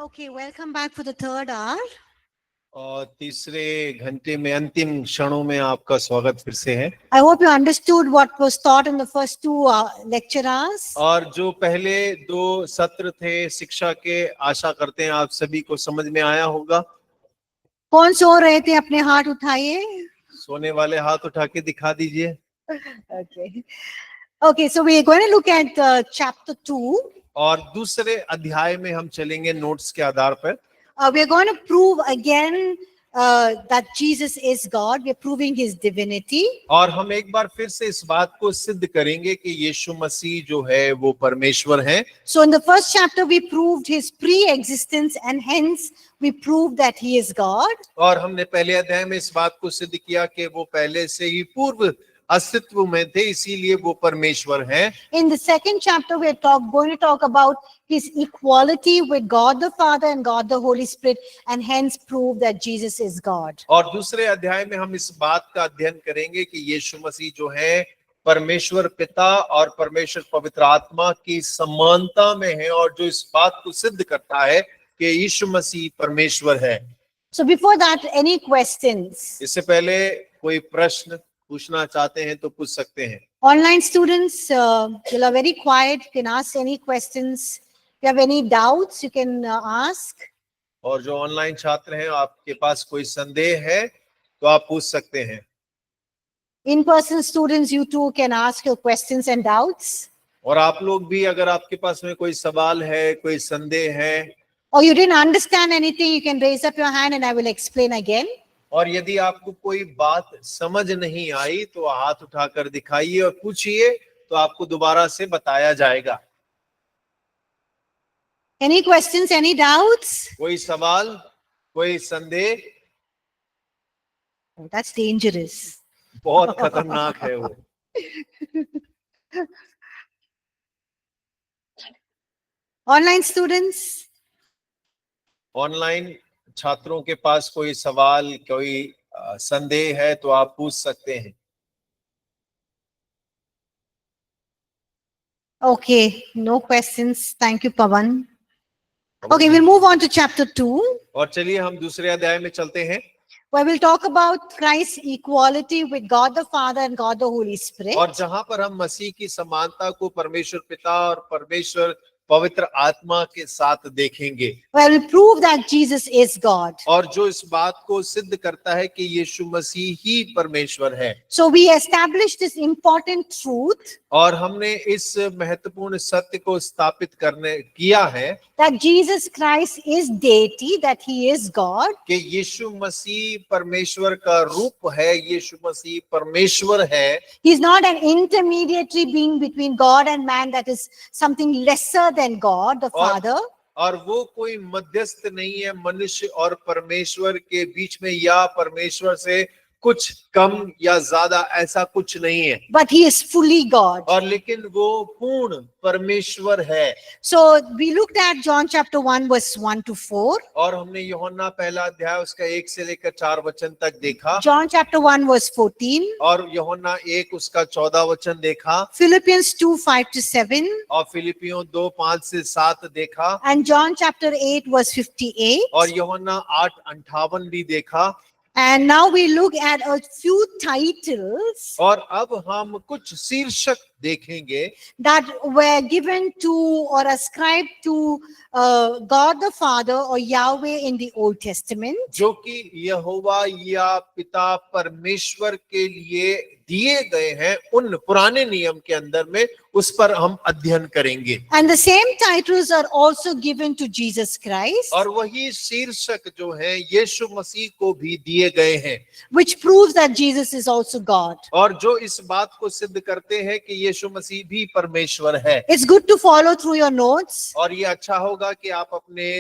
Okay, welcome back for the third hour. और तीसरे घंटे में अंतिम क्षणों में आपका स्वागत फिर से है। I hope you understood what was taught in the first two lecture hours. और जो पहले दो सत्र थे शिक्षा के, आशा करते हैं आप सभी को समझ में आया होगा। कौन सो रहे थे अपने हाथ उठाइए। सोने वाले हाथ उठा के दिखा दीजिए। Okay. Okay, so we are going to look at chapter 2. और दूसरे अध्याय में हम चलेंगे नोट्स के आधार पर। We are going to prove again that Jesus is God. We are proving his divinity. और हम एक बार फिर से इस बात को सिद्ध करेंगे कि यीशु मसीह जो है वो परमेश्वर है। So in the first chapter we proved his pre-existence and hence we proved that he is God. और हमने पहले अध्याय में इस बात को सिद्ध किया कि वो पहले से ही पूर्व अस्तित्व में थे, इसीलिए वो परमेश्वर हैं। In the second chapter, we are going to talk about his equality with God the Father and God the Holy Spirit, and hence prove that Jesus is God. और दूसरे अध्याय में हम इस बात का अध्ययन करेंगे कि यीशु मसीह जो है परमेश्वर पिता और परमेश्वर पवित्र आत्मा की समानता में है, और जो इस बात को सिद्ध करता है कि यीशु मसीह परमेश्वर है। So before that, any questions? इससे पहले कोई प्रश्न पूछना चाहते हैं तो पूछ सकते हैं। Online students, you are very quiet. You can ask any questions. If you have any doubts, you can ask. और जो ऑनलाइन छात्र हैं, आपके पास कोई संदेह है तो आप पूछ सकते हैं। In-person students, you too can ask your questions and doubts. और आप लोग भी अगर आपके पास में कोई सवाल है, कोई संदेह है, or you didn't understand anything, you can raise up your hand and I will explain again. और यदि आपको कोई बात समझ नहीं आई तो हाथ उठाकर दिखाइए और पूछिए, तो आपको दोबारा से बताया जाएगा। Any questions, any doubts? कोई सवाल, कोई संदेह? Oh, that's dangerous. बहुत खतरनाक है वो। Online students? ऑनलाइन छात्रों के पास कोई सवाल, कोई संदेह है तो आप पूछ सकते हैं। Okay, no questions. Thank you, Pawan. Okay, we'll move on to chapter 2. और चलिए हम दूसरे अध्याय में चलते हैं, where we'll talk about Christ's equality with God the Father and God the Holy Spirit. और जहां पर हम मसीह की समानता को परमेश्वर पिता और परमेश्वर पवित्र आत्मा के साथ देखेंगे। Where we'll prove that Jesus is God. और जो इस बात को सिद्ध करता है कि यीशु मसीह ही परमेश्वर है। So we established this important truth. और हमने इस महत्वपूर्ण सत्य को स्थापित किया है that Jesus Christ is deity, that he is God. कि यीशु मसीह परमेश्वर का रूप है, यीशु मसीह परमेश्वर है। He is not an intermediary being between God and man, that is something lesser than God the Father. और वो कोई मध्यस्थ नहीं है मनुष्य और परमेश्वर के बीच में, या परमेश्वर से कुछ कम या ज्यादा, ऐसा कुछ नहीं है। But he is fully God. और लेकिन वो पूर्ण परमेश्वर है। So we looked at John chapter 1 verse 1 to 4. और हमने यूहन्ना पहला अध्याय उसका 1 से लेकर 4 वचन तक देखा। John chapter 1 verse 14. और यूहन्ना 1 उसका 14 वचन देखा। Philippians 2 5 to 7. और फिलिपियों 2 5 से 7 देखा। And John chapter 8 verse 58. और यूहन्ना 8 58 भी देखा। And now we look at a few titles. और अब हम कुछ शीर्षक देखेंगे that were given to or ascribed to God the Father or Yahweh in the Old Testament. जो कि यहोवा या पिता परमेश्वर के लिए दिए गए हैं उन पुराने नियम के अंदर में, उस पर हम अध्ययन करेंगे। And the same titles are also given to Jesus Christ. और वही शीर्षक जो है यीशु मसीह को भी दिए गए हैं, which proves that Jesus is also God. और जो इस बात को सिद्ध करते हैं कि यीशु मसीह भी परमेश्वर है। It's good to follow through your notes. और ये अच्छा होगा कि आप अपने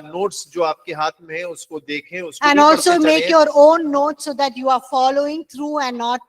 नोट्स जो आपके हाथ में है उसको देखें, उसको and भी also पढ़ते make चलें। your own notes so that you are following through and not,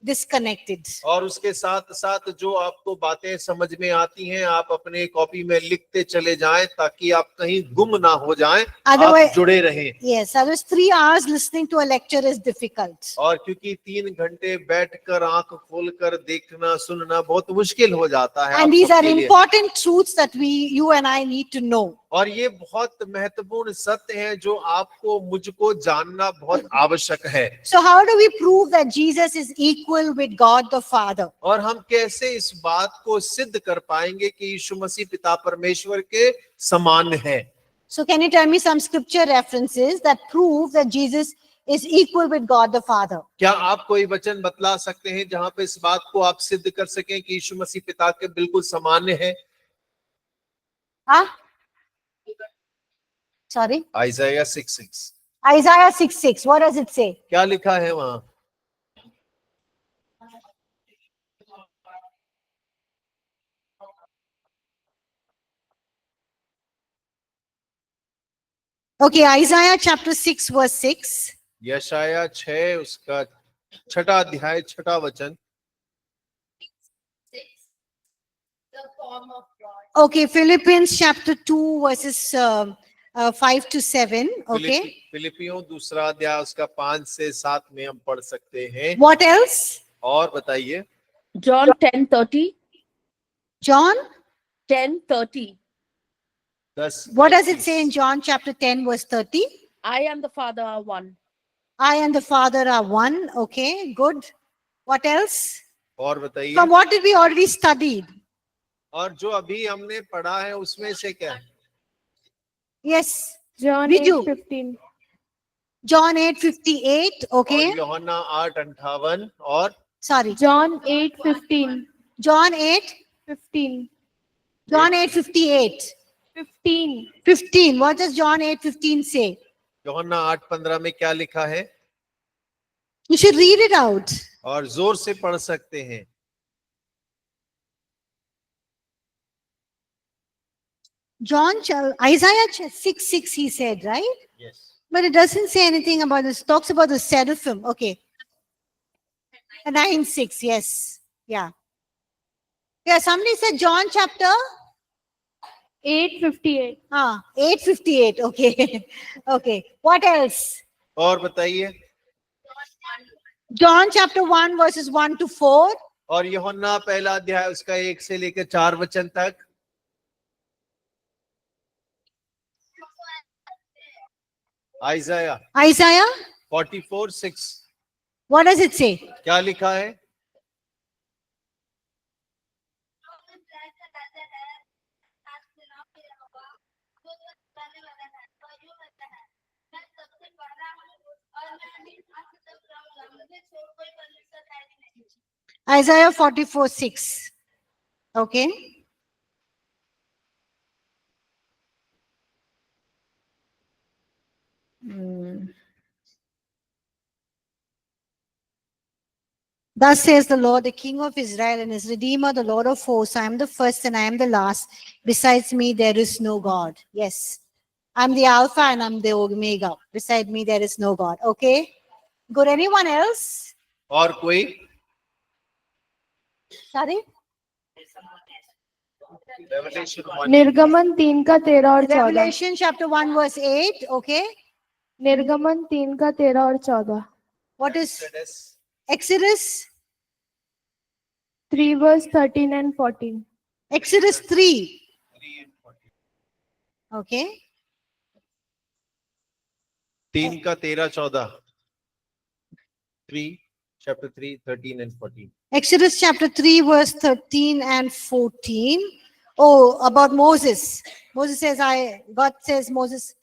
disconnected. और उसके साथ साथ जो आपको बातें समझ में आती हैं आप अपने कॉपी में लिखते चले जाएं, ताकि आप कहीं गुम ना हो जाएं, आप जुड़े रहें। Yes, otherwise 3 hours listening to a lecture is difficult. और क्योंकि 3 घंटे बैठकर आंख खोलकर देखना सुनना बहुत मुश्किल हो जाता है। And these are important truths that you and I need to know. और ये बहुत महत्वपूर्ण सत्य है जो आपको मुझको जानना बहुत आवश्यक है। So how do we prove that Jesus is equal with God the Father? और हम कैसे इस बात को सिद्ध कर पाएंगे कि यीशु मसीह पिता परमेश्वर के समान है? So can you tell me some scripture references that prove that Jesus is equal with God the Father? क्या आप कोई वचन बतला सकते हैं जहां पे इस बात को आप सिद्ध कर सकें कि यीशु मसीह पिता के बिल्कुल समान है? Huh? Sorry? आइजाया 6:6 Isaiah 6:6. What does it say? क्या लिखा है वहां? Okay, Isaiah chapter 6 verse 6. यशाया 6 उसका 6 अध्याय 6 वचन। Okay, Philippians chapter 2 verses 5 to 7. Okay. फिलिपियों 2 अध्याय उसका 5 से 7 में हम पढ़ सकते हैं। What else? और बताइए। John 10:30. John? 10:30. 10 What does it say in John chapter 10 verse 30? I and the Father are one. I and the Father are one. Okay, good. What else? और बताइए। From what did we already studied? और जो अभी हमने पढ़ा है उसमें से क्या है? Yes. John We do. 8:15. John 8:58. Okay. और यूहन्ना 8:58 और Sorry. John 8:15. John 8. 15. John 8:58. 15. 15. What does John 8:15 say? यूहन्ना 8:15 में क्या लिखा है? You should read it out. और जोर से पढ़ सकते हैं। Isaiah 6:6 he said, right? Yes. But it doesn't say anything about this. Talks about the seraphim. Okay. 9:6. Yes. Yeah. Yeah. Somebody said John chapter 8:58. 8:58. Okay. Okay. What else? और बताइए। John chapter 1 verses 1 to 4. और यूहन्ना पहला अध्याय उसका 1 से लेकर 4 वचन तक। Isaiah Isaiah. 44:6 What does it say? क्या लिखा है? Isaiah 44:6. Okay. Thus says the Lord, the King of Israel and his Redeemer, the Lord of hosts. I am the first and I am the last. Besides me, there is no God. Yes. I'm the Alpha and I'm the Omega. Beside me, there is no God. Okay. Good. Anyone else? और कोई? Sorry? Revelation 1. निर्गमन 3 का 13 और 14. Revelation chapter 1 verse 8. Okay. निर्गमन 3 का 13 और 14. What is Exodus. Exodus? 3 verse 13 and 14. Exodus 3. 3 and 14. Okay. 3 का 13 14 3 chapter 3 13 and 14. Exodus chapter 3 verse 13 and 14. Oh, about Moses. Moses says, God says Moses.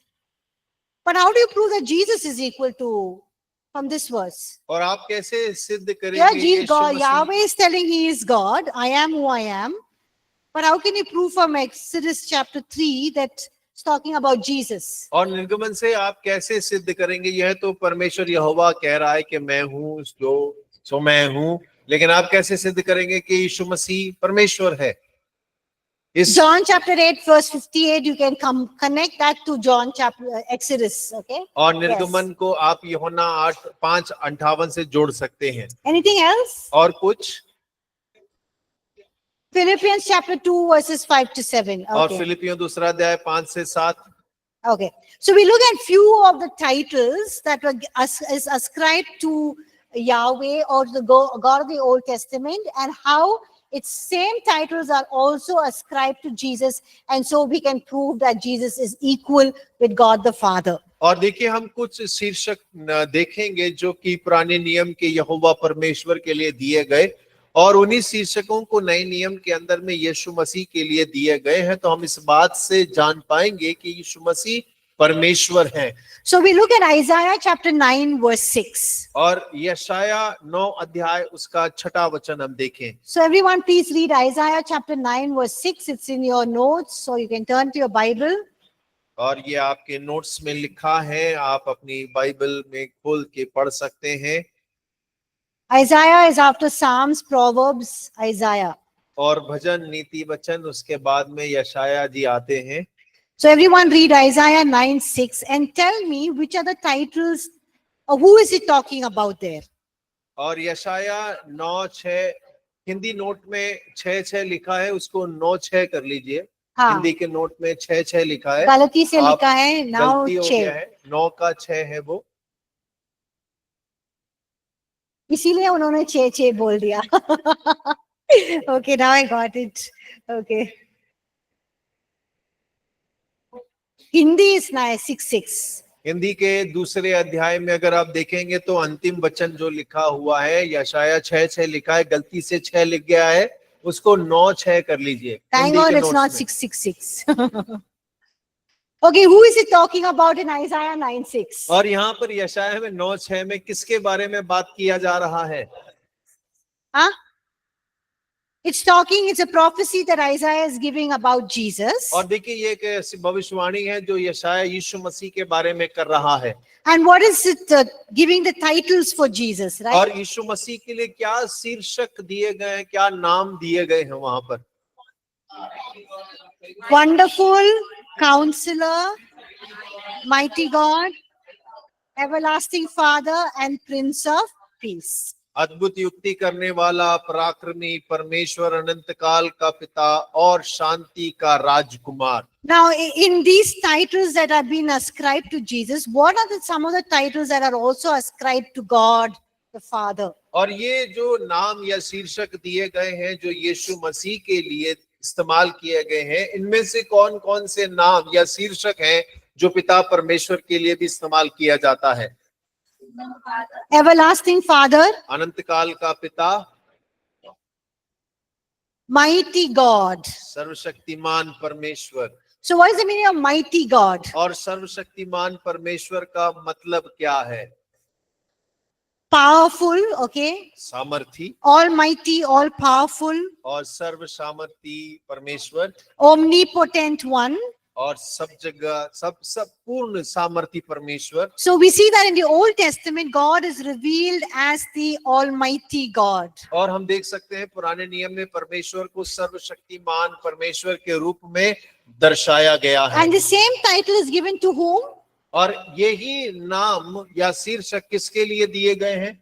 But how do you prove that Jesus is equal to from this verse? और आप कैसे सिद्ध Yeah, करेंगे Jesus, Yeshu God, Masih? Yahweh is telling he is God. I am who I am. But how can you prove from Exodus chapter 3 that it's talking about Jesus? और निर्गमन से आप कैसे सिद्ध करेंगे? यह तो परमेश्वर यहोवा कह रहा है कि मैं हूँ जो मैं हूँ, लेकिन आप कैसे सिद्ध करेंगे कि यीशु मसीह परमेश्वर है? इस John chapter 8 verse 58, you can connect that to John chapter Exodus. Okay. और निर्गमन को आप यूहन्ना 5:58 से जोड़ सकते हैं। Anything else? और कुछ? Philippians chapter 2 verses 5 to 7. और Okay. फिलिपियों 2 अध्याय 5 से 7। Okay. So we look at few of the titles that were is ascribed to Yahweh or the God of the Old Testament and how its same titles are also ascribed to Jesus, and so we can prove that Jesus is equal with God the Father. और देखिए हम कुछ शीर्षक देखेंगे जो कि पुराने नियम के यहोवा परमेश्वर के लिए दिए गए, और उन्हीं शीर्षकों को नए नियम के अंदर में यीशु मसीह के लिए दिए गए हैं। तो हम इस बात से जान पाएंगे कि यीशु मसीह परमेश्वर है। So we look at Isaiah chapter 9 verse 6. और यशाया 9 अध्याय उसका 6वां वचन हम देखें। So everyone please read Isaiah chapter 9 verse 6. It's in your notes, so you can turn to your Bible. और ये आपके नोट्स में लिखा है, आप अपनी बाइबल में खोल के पढ़ सकते हैं। Isaiah is after Psalms, Proverbs, Isaiah. और भजन, नीति वचन, उसके बाद में यशाया जी आते हैं। So everyone read Isaiah 9:6 and tell me which are the titles, or who is it talking about there? और यशाया 9:6 हिंदी नोट में 6:6 लिखा है, उसको 9:6 कर लीजिए। हाँ, हिंदी के नोट में 6:6 लिखा है, गलती से आप लिखा है now गलती हो गया 6. है, 9 का 6 है वो। इसीलिए उन्होंने 6 बोल दिया. Okay, now I got it. Okay. Hindi is nice 6:6. Hindi के दूसरे अध्याय में अगर आप देखेंगे तो अंतिम वचन जो लिखा हुआ है, यशाया 6:6 लिखा है, गलती से 6 लिख गया है, उसको 9:6 कर लीजिए। Thank हिंदी God के it's not नोट्स में। 666. Okay, who is it talking about in Isaiah 9:6? और यहाँ पर यशाया में 9:6 में किसके बारे में बात किया जा रहा है? Huh? It's a prophecy that Isaiah is giving about Jesus. और देखिए ये एक ऐसी भविष्यवाणी है जो यशाया यीशु मसीह के बारे में कर रहा है। And what is it giving the titles for Jesus, right? और यीशु मसीह के लिए क्या शीर्षक दिए गए हैं, क्या नाम दिए गए हैं वहां पर? Wonderful, Counselor, Mighty God, Everlasting Father, and Prince of Peace. अद्भुत युक्ति करने वाला, पराक्रमी परमेश्वर, अनंत काल का पिता और शांति का राजकुमार। Now, in these titles that have been ascribed to Jesus, what are some of the titles that are also ascribed to God the Father? और ये जो नाम या शीर्षक दिए गए हैं जो यीशु मसीह के लिए इस्तेमाल किए गए हैं, इनमें से कौन कौन से नाम या शीर्षक हैं जो पिता परमेश्वर के लिए भी इस्तेमाल किया जाता है? Everlasting Father, अनंत काल का पिता, Mighty God. सर्वशक्तिमान परमेश्वर। So what is the meaning of Mighty God? और सर्वशक्तिमान परमेश्वर का मतलब क्या है? Powerful, okay? सामर्थी Almighty, all powerful, और सर्व सामर्थी परमेश्वर, omnipotent one. और सब जगह सब पूर्ण सामर्थी परमेश्वर। So we see that in the Old Testament, God is revealed as the Almighty God. और हम देख सकते हैं पुराने नियम में परमेश्वर को सर्वशक्तिमान परमेश्वर के रूप में दर्शाया गया है। And the same title is given to whom? और यही नाम या शीर्षक किसके लिए दिए गए हैं?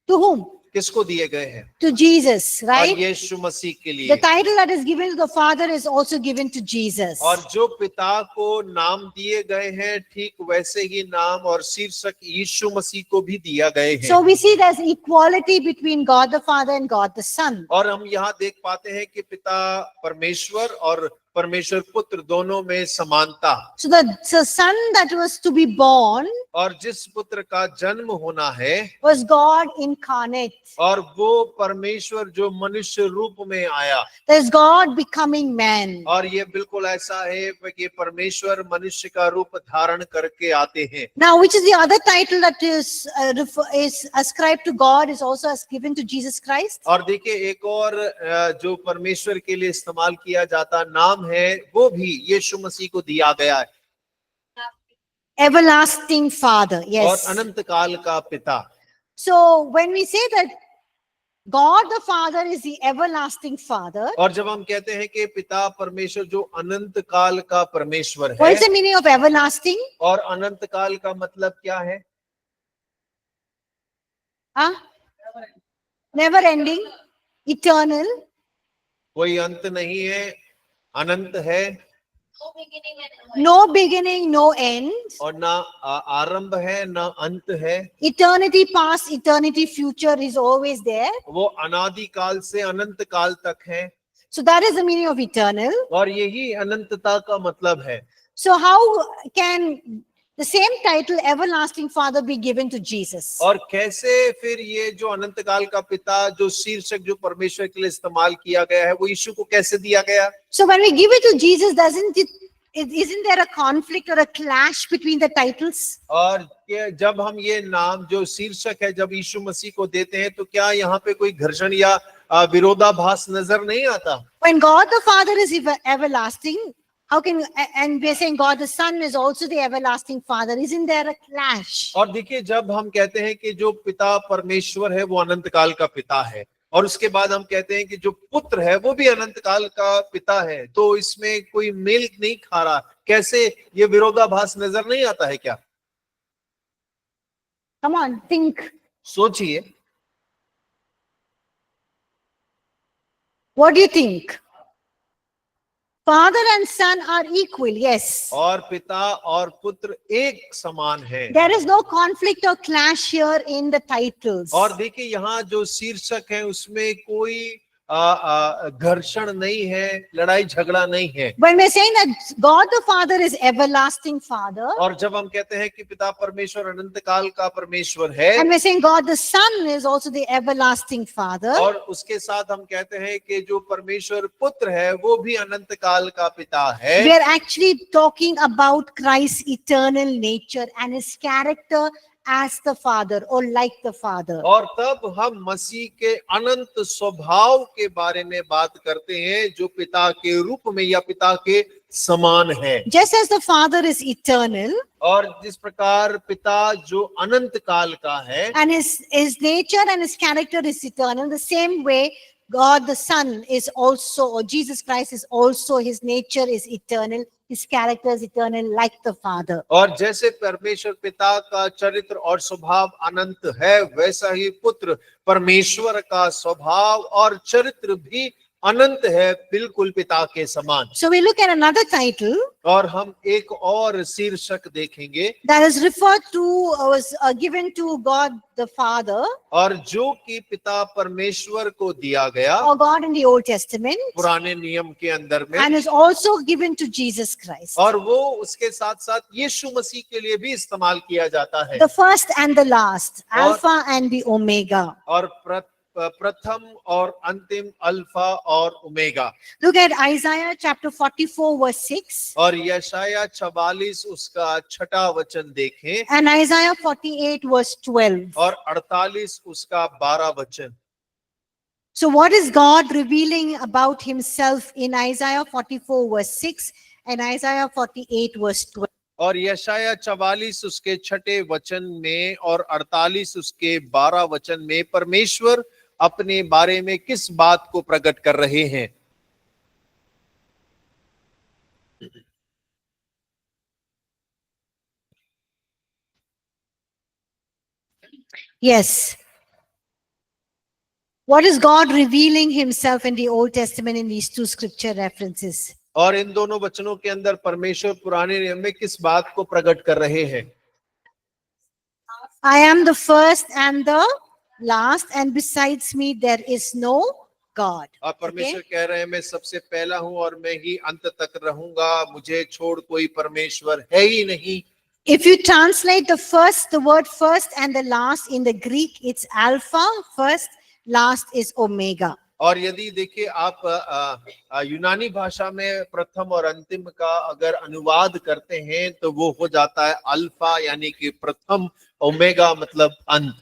To whom? किसको दिए गए हैं? To Jesus, और right? यीशु मसीह के लिए। The title that is given to the Father is also given to Jesus. और जो पिता को नाम दिए गए हैं, ठीक वैसे ही नाम और शीर्षक यीशु मसीह को भी दिया गए हैं। So we see there's equality between God the Father and God the Son. और हम यहाँ देख पाते हैं कि पिता परमेश्वर और परमेश्वर पुत्र दोनों में समानता। So the son that was to be born और जिस पुत्र का जन्म होना है was God incarnate. और वो परमेश्वर जो मनुष्य रूप में आया। There's God becoming man. और ये बिल्कुल ऐसा है कि परमेश्वर मनुष्य का रूप धारण करके आते हैं। Now, which is the other title that is ascribed to God is also given to Jesus Christ? और देखिए एक और जो परमेश्वर के लिए इस्तेमाल किया जाता नाम है, वो भी यीशु मसीह को दिया गया है। Everlasting Father, और yes. अनंत काल का पिता। So when we say that God the Father is the everlasting Father, और जब हम कहते हैं कि पिता परमेश्वर जो अनंत काल का परमेश्वर what है, is the meaning of everlasting? और अनंत काल का मतलब क्या है? Huh? Never ending, eternal. कोई अंत नहीं है, अनंत है। No beginning, no end. और ना आरंभ है ना अंत है। Eternity past, eternity future is always there. वो अनादि काल से अनंत काल तक है, So that is the meaning of eternal. और यही अनंतता का मतलब है। So how can the same title everlasting father be given to Jesus? और कैसे फिर ये जो अनंत काल का पिता, जो शीर्षक जो परमेश्वर के लिए इस्तेमाल किया गया है, वो यीशु को कैसे दिया गया? So when we give it to Jesus, isn't there a conflict or a clash between the titles? और जब हम ये नाम जो शीर्षक है जब यीशु मसीह को देते हैं, तो क्या यहाँ पे कोई घर्षण या विरोधाभास नजर नहीं आता? When God the Father is everlasting, how can and we are saying God the Son is also the everlasting Father? Isn't there a clash? और देखिए, जब हम कहते हैं कि जो पिता परमेश्वर है वो अनंत काल का पिता है, और उसके बाद हम कहते हैं कि जो पुत्र है वो भी अनंत काल का पिता है, तो इसमें कोई मेल नहीं खा रहा। कैसे ये विरोधाभास नजर नहीं आता है क्या? Come on, think. सोचिए, What do you think? Father and Son are equal, yes. और पिता और पुत्र एक समान है। There is no conflict or clash here in the titles. और देखिए, यहाँ जो शीर्षक है उसमें कोई घर्षण नहीं है, लड़ाई झगड़ा नहीं है। When we're saying that God the Father is everlasting Father, और जब हम कहते हैं कि पिता परमेश्वर अनंत काल का परमेश्वर है, and we're saying God the Son is also the everlasting Father, और उसके साथ हम कहते हैं कि जो परमेश्वर पुत्र है वो भी अनंत काल का पिता है, we are actually talking about Christ's eternal nature and his character as the Father or like the Father. और तब हम मसीह के अनंत स्वभाव के बारे में बात करते हैं, जो पिता के रूप में या पिता के समान है। Just as the Father is eternal, और जिस प्रकार पिता जो अनंत काल का है, and his nature and his character is eternal, the same way God the Son is also, or Jesus Christ is also, his nature is eternal, his character is eternal like the Father. और जैसे परमेश्वर पिता का चरित्र और स्वभाव अनंत है, वैसा ही पुत्र परमेश्वर का स्वभाव और चरित्र भी अनंत है, बिल्कुल पिता के समान। So we look at another title और हम एक और शीर्षक देखेंगे, that is referred to, was given to God the Father, और जो कि पिता परमेश्वर को दिया गया or God in the Old Testament, पुराने नियम के अंदर में, and is also given to Jesus Christ. और वो उसके साथ साथ यीशु मसीह के लिए भी इस्तेमाल किया जाता है। The first and the last, Alpha and the Omega. और प्रथम और अंतिम, अल्फा और omega. Look at Isaiah chapter 44 verse 6 और यशाया 44 उसका 6वां वचन देखें, and Isaiah 48 verse 12. और 48 उसका 12 वचन। So what is God revealing about himself in Isaiah 44 verse 6 and Isaiah 48 verse 12? और यशाया 44 उसके 6 वचन में और 48 उसके 12 वचन में परमेश्वर अपने बारे में किस बात को प्रकट कर रहे हैं? Yes. What is God revealing himself in the Old Testament in these two scripture references? और इन दोनों वचनों के अंदर परमेश्वर पुराने नियम में किस बात को प्रकट कर रहे हैं? I am the first and the last, and besides me there is no God. और परमेश्वर कह रहे हैं, मैं सबसे पहला हूं और मैं ही अंत तक रहूंगा, मुझे छोड़ कोई परमेश्वर है ही नहीं। If you translate the word first and the last in the Greek, it's Alpha, first, last is Omega. और यदि देखिए आप यूनानी भाषा में प्रथम और अंतिम का अगर अनुवाद करते हैं तो वो हो जाता है अल्फा, यानी कि प्रथम, ओमेगा मतलब अंत।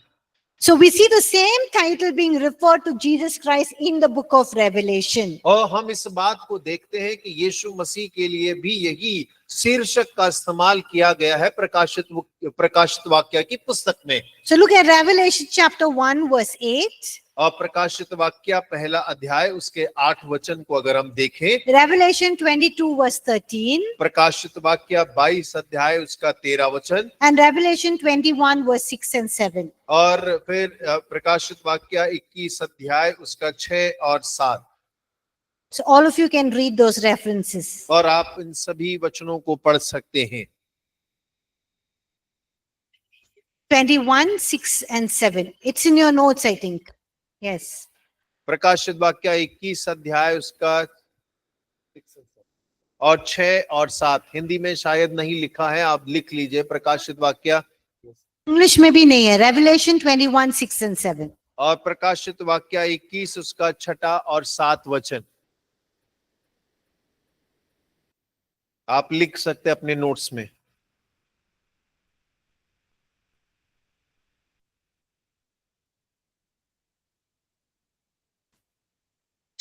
So we see the same title being referred to Jesus Christ in the book of Revelation. और हम इस बात को देखते हैं कि यीशु मसीह के लिए भी यही शीर्षक का इस्तेमाल किया गया है प्रकाशित वाक्य की पुस्तक में। So look at Revelation chapter 1 verse 8. और प्रकाशित वाक्य पहला अध्याय उसके 8 वचन को अगर हम देखें, Revelation 22 verse 13. प्रकाशित वाक्य 22 अध्याय उसका 13 वचन, And Revelation 21 verse 6 and 7. और फिर प्रकाशित वाक्य 21 अध्याय उसका 6 और 7। So all of you can read those references. और आप इन सभी वचनों को पढ़ सकते हैं। 21, 6 and 7. It's in your notes, I think. Yes. प्रकाशित वाक्य 21 अध्याय उसका और 6 और 7 हिंदी में शायद नहीं लिखा है, आप लिख लीजिए। प्रकाशित वाक्य English में भी नहीं है। Revelation 21, 6 and 7. और प्रकाशित वाक्य 21 उसका 6 और 7 वचन आप लिख सकते अपने नोट्स में।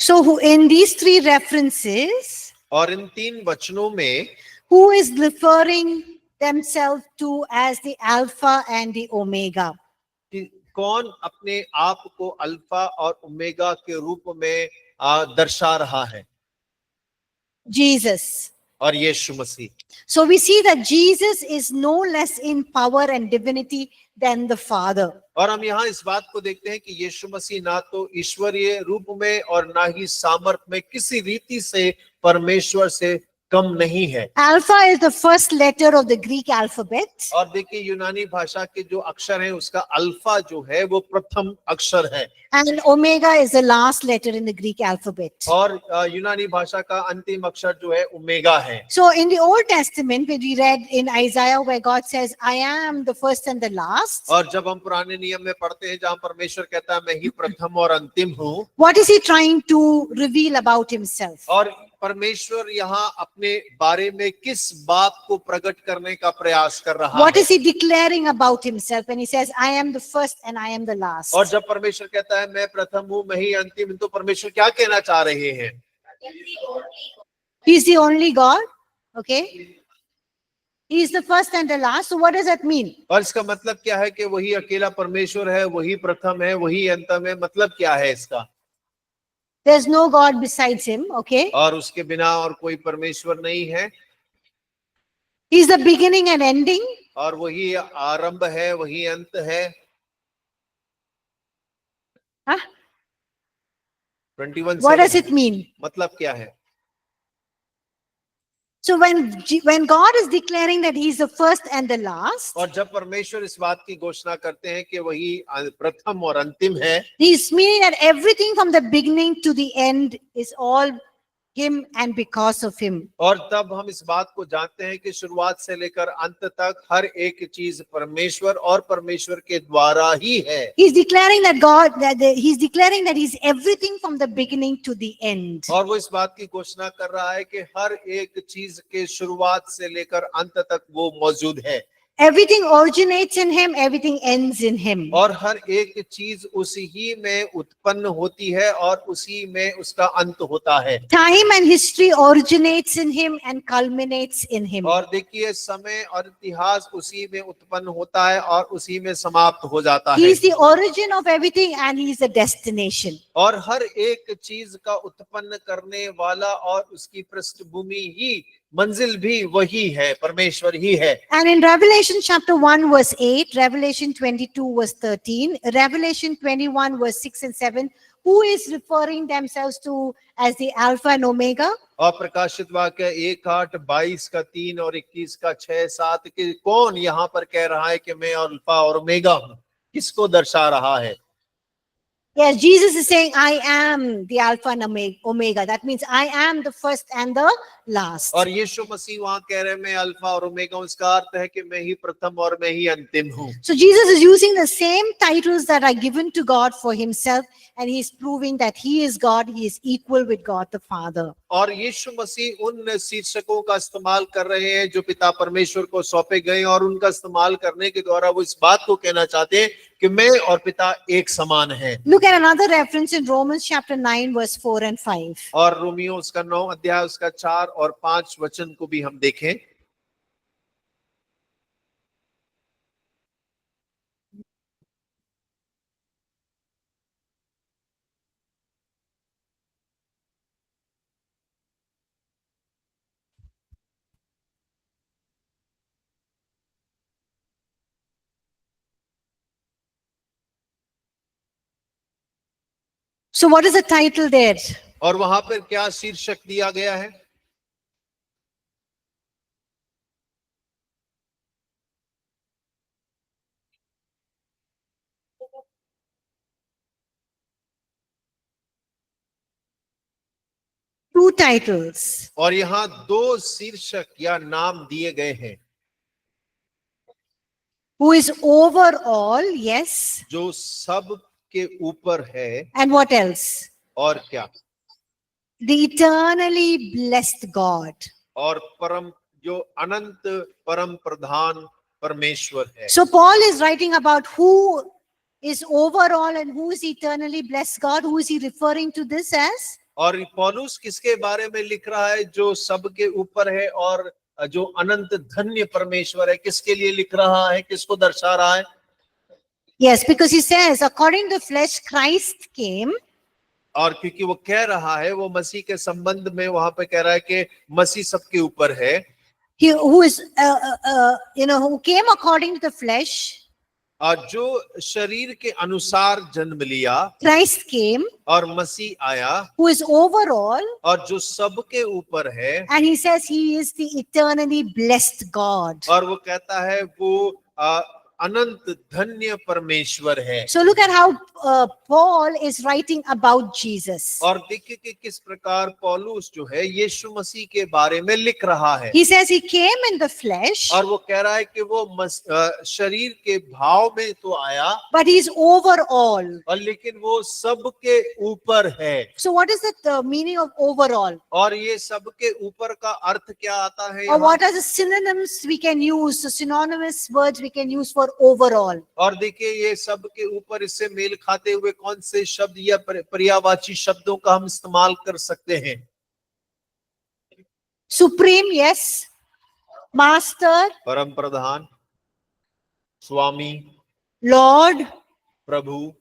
So in these three references, और इन 3 वचनों में who is referring themselves to as the Alpha and the Omega? कि कौन अपने आप को अल्फा और ओमेगा के रूप में दर्शा रहा है? Jesus. और यीशु मसीह। So we see that Jesus is no less in power and divinity than the Father. और हम यहाँ इस बात को देखते हैं कि यीशु मसीह ना तो ईश्वरीय रूप में और ना ही सामर्थ में किसी रीति से परमेश्वर से कम नहीं है। Alpha is the first letter of the Greek alphabet. और देखिए यूनानी भाषा के जो अक्षर हैं उसका अल्फा जो है वो प्रथम अक्षर है And Omega is the last letter in the Greek alphabet. और यूनानी भाषा का अंतिम अक्षर जो है ओमेगा है। So in the Old Testament, when we read in Isaiah where God says, I am the first and the last, और जब हम पुराने नियम में पढ़ते हैं जहाँ परमेश्वर कहता है मैं ही प्रथम और अंतिम हूँ, what is he trying to reveal about himself? और परमेश्वर यहाँ अपने बारे में किस बात को प्रकट करने का प्रयास कर रहा What है? is he declaring about himself when he says, I am the first and I am the last? और जब परमेश्वर कहता है मैं प्रथम हूँ मैं ही अंतिम हूँ, तो परमेश्वर क्या कहना चाह रहे हैं? He is the only God. Okay. He is the first and the last. So what does that mean? और इसका मतलब क्या है कि वही अकेला परमेश्वर है, वही प्रथम है, वही अंतम है। मतलब क्या है इसका? There's no God besides him. Okay. और उसके बिना और कोई परमेश्वर नहीं है। He is the beginning and ending. और वही आरंभ है, वही अंत है। Huh? 21 What does it mean? मतलब क्या है? So when God is declaring that he is the first and the last, और जब परमेश्वर इस बात की घोषणा करते हैं कि वही प्रथम और अंतिम है, he is meaning that everything from the beginning to the end is all him and because of him. और तब हम इस बात को जानते हैं कि शुरुआत से लेकर अंत तक हर एक चीज परमेश्वर और परमेश्वर के द्वारा ही है। He's declaring that he's declaring that he's everything from the beginning to the end. और वो इस बात की घोषणा कर रहा है कि हर एक चीज के शुरुआत से लेकर अंत तक वो मौजूद है। Everything originates in him, everything ends in him. और हर एक चीज उसी ही में उत्पन्न होती है और उसी में उसका अंत होता है। Time and history originates in him and culminates in him. और देखिए समय और इतिहास उसी में उत्पन्न होता है और उसी में समाप्त हो जाता He है। is the origin of everything and he is the destination. और हर एक चीज का उत्पन्न करने वाला और उसकी पृष्ठभूमि ही मंजिल भी वही है, परमेश्वर ही है। And in Revelation chapter 1 verse 8, Revelation 22 verse 13, Revelation 21 verse 6 and 7, who is referring themselves to as the Alpha and Omega? और प्रकाशित वाक्य 1:8, 22 का 3 और 21 का 6, 7 के कौन यहाँ पर कह रहा है कि मैं अल्फा और ओमेगा हूँ? किसको दर्शा रहा है? Yes, Jesus is saying, I am the Alpha and Omega. That means I am the first and the last. और यीशु मसीह वहां कह रहे हैं मैं अल्फा और ओमेगा हूं। इसका अर्थ है कि मैं ही प्रथम और मैं ही अंतिम हूं। So Jesus is using the same titles that are given to God for himself, and he is proving that he is God, he is equal with God the Father. और यीशु मसीह उन शीर्षकों का इस्तेमाल कर रहे हैं जो पिता परमेश्वर को सौंपे गए, और उनका इस्तेमाल करने के द्वारा वो इस बात को कहना चाहते हैं कि मैं और पिता एक समान है। Look at another reference in Romans chapter 9 verse 4 and 5. और रोमियो उसका 9 अध्याय उसका 4 और 5 वचन को भी हम देखें। So what is the title there? और वहां पर क्या शीर्षक दिया गया है? Two titles. और यहाँ दो शीर्षक या नाम दिए गए हैं, Who is over all, yes. जो सब के ऊपर है, And what else? और क्या? The eternally blessed God. और परम, जो अनंत परम प्रधान परमेश्वर है। So Paul is writing about who is over all and who is eternally blessed God. Who is he referring to this as? और पौलुस किसके बारे में लिख रहा है, जो सबके ऊपर है और जो अनंत धन्य परमेश्वर है? किसके लिए लिख रहा है, किसको दर्शा रहा है? Yes, because he says, according to flesh, Christ came. और क्योंकि वो कह रहा है, वो मसीह के संबंध में वहां पे कह रहा है कि मसीह सबके ऊपर है। He who is, who came according to the flesh. और जो शरीर के अनुसार जन्म लिया, Christ came, और मसीह आया, who is over all. और जो सबके ऊपर है। And he says he is the eternally blessed God. और वो कहता है वो अनंत धन्य परमेश्वर है। So look at how Paul is writing about Jesus. और देखिए कि किस प्रकार पौलुस जो है यीशु मसीह के बारे में लिख रहा है। He says he came in the flesh, और वो कह रहा है कि वो शरीर के भाव में तो आया, but he's over all. और लेकिन वो सबके ऊपर है। So what is the meaning of overall? और ये सबके ऊपर का अर्थ क्या आता है Or यहाँ? what are the synonyms we can use, the synonymous words we can use for overall? और देखिए ये सबके ऊपर इससे मेल खाते हुए कौन से शब्द या पर्यायवाची शब्दों का हम इस्तेमाल कर सकते हैं? Supreme, yes. Master, परम प्रधान, स्वामी, Lord, प्रभु,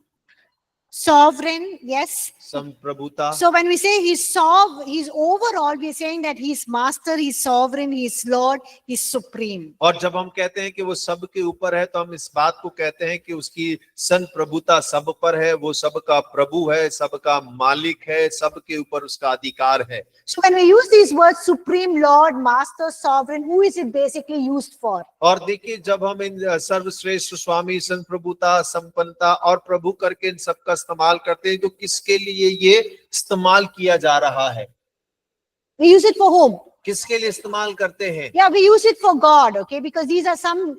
sovereign, yes. संप्रभुता। So when we say he's overall, we're saying that he's master, he's sovereign, he's Lord, he's supreme. और जब हम कहते हैं कि वो सबके ऊपर है, तो हम इस बात को कहते हैं कि उसकी संप्रभुता सब पर है, वो सबका प्रभु है, सबका मालिक है, सबके ऊपर उसका अधिकार है। So when we use these words, supreme, Lord, master, sovereign, who is it basically used for? और देखिए जब हम इन सर्वश्रेष्ठ, स्वामी, संप्रभुता, संपन्नता और प्रभु करके इन सबका इस्तेमाल करते हैं, तो किसके लिए ये इस्तेमाल किया जा रहा है? We use it for whom? किसके लिए इस्तेमाल करते हैं? Yeah, we use it for God, okay? Because these are some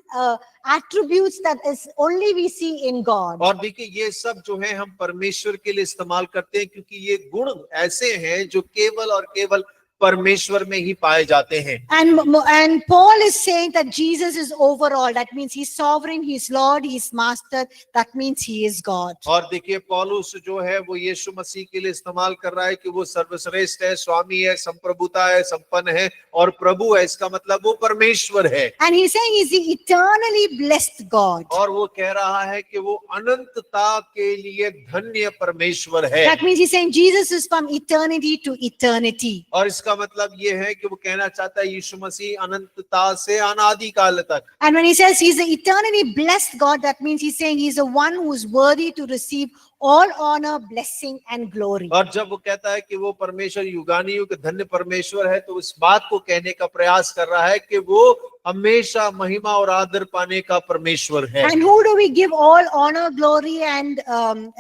attributes that is only we see in God. और देखिए ये सब जो है हम परमेश्वर के लिए इस्तेमाल करते हैं, क्योंकि ये गुण ऐसे हैं जो केवल और केवल परमेश्वर में ही पाए जाते हैं। And Paul is saying that Jesus is over all. That means he's sovereign, he's Lord, he's master. That means he is God. और देखिए पौलुस जो है वो यीशु मसीह के लिए इस्तेमाल कर रहा है कि वो सर्वश्रेष्ठ है, स्वामी है, संप्रभुता है, संपन्न है और प्रभु है। इसका मतलब वो परमेश्वर है। And he's saying he's the eternally blessed God. और वो कह रहा है कि वो अनंतता के लिए धन्य परमेश्वर है। That means he's saying Jesus is from eternity to eternity. और इसका मतलब ये है कि वो कहना चाहता है यीशु मसीह अनंतता से अनादि काल तक। And when he says he's the eternally blessed God, that means he's saying he's the one who is worthy to receive all honor, blessing and glory. और जब वो कहता है कि वो परमेश्वर युगानुयुग धन्य परमेश्वर है, तो इस बात को कहने का प्रयास कर रहा है कि वो हमेशा महिमा और आदर पाने का परमेश्वर है। And who do we give all honor, glory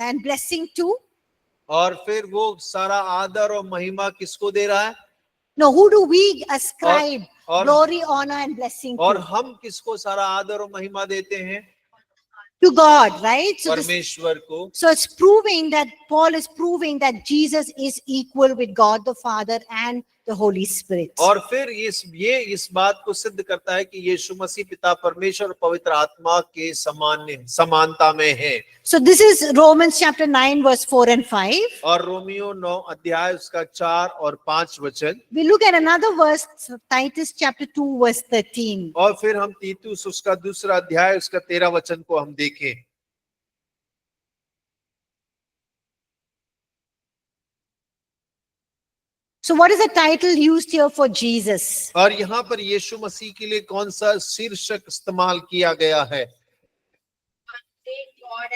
and blessing to? और फिर वो सारा आदर और महिमा किसको दे रहा है? No, who do we ascribe और- glory, honor and blessing और to? हम किसको सारा आदर और महिमा देते हैं? To God, right? So, परमेश्वर को। so it's proving that Paul is proving that Jesus is equal with God the Father and the Holy Spirit. और फिर ये इस बात को सिद्ध करता है कि यीशु मसीह पिता परमेश्वर और पवित्र आत्मा के समानता में है। So this is Romans chapter 9 verse 4 and 5. और रोमियो 9 अध्याय उसका 4 और 5 वचन। We look at another verse, Titus chapter 2 verse 13. और फिर हम तीतुस उसका दूसरा अध्याय उसका 13 वचन को हम देखें। So what is the title used here for Jesus? और यहाँ पर यीशु मसीह के लिए कौन सा शीर्षक इस्तेमाल किया गया है?